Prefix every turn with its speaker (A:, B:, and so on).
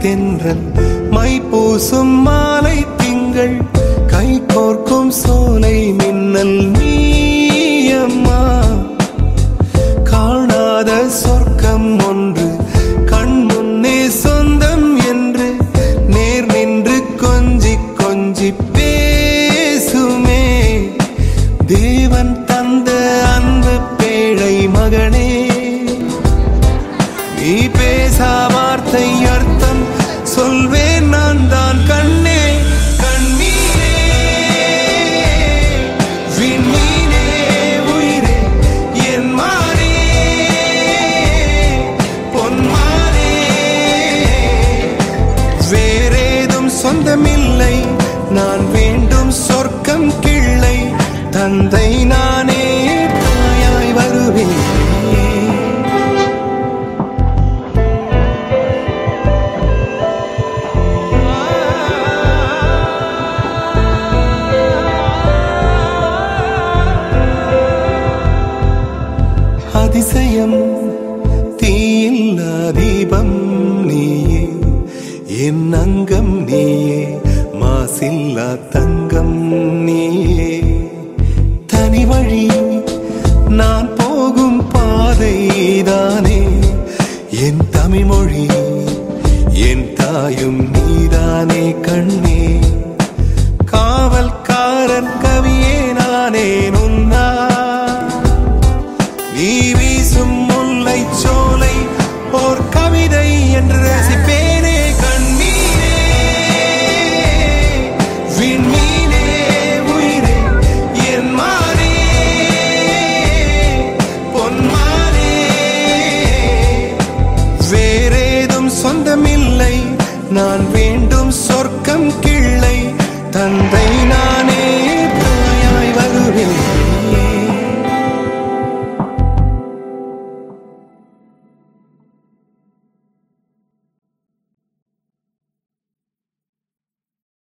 A: தென்றல் மை பூசும் மாலை திங்கள் கை கோர்க்கும் சோலை மின்னல் நீயம்மா காணாத சொர்க்கம் ஒன்று கண் முன்னே சொந்தம் என்று நேர் நின்று கொஞ்சி கொஞ்சி பேசுமே தேவன் தந்த அன்பு பேழை மகனே நீ பேசா வார்த்தை அர்த்தம் சொல்வேன் நான் தான் கண்ணே கண்ணீரே விண்மீனே உயிரே என் மாறே பொன்மாறே வேறேதும் சொந்தமில்லை நான் வேண்டும் சொர்க்கம் கிள்ளை தந்தை நானே தாயாய் வருவேன் அதிசயம் தீயில்லா தீபம் நீயே என் அங்கம் நீயே மாசில்லா தங்கம் நீயே தனி வழி நான் போகும் பாதைதானே என் தமிழ் மொழி என் தாயும் நீதானே கண்ணே காவல்காரன் கவியே நானே நுண்ணா நீ வீசும் முல்லை சோலை ஓர் கவிதை என்று ரசிப்பேனே கண்ணீரே விண்மீனே உயிரே என் மாறே பொன்மாறே வேறேதும் சொந்தமில்லை நான்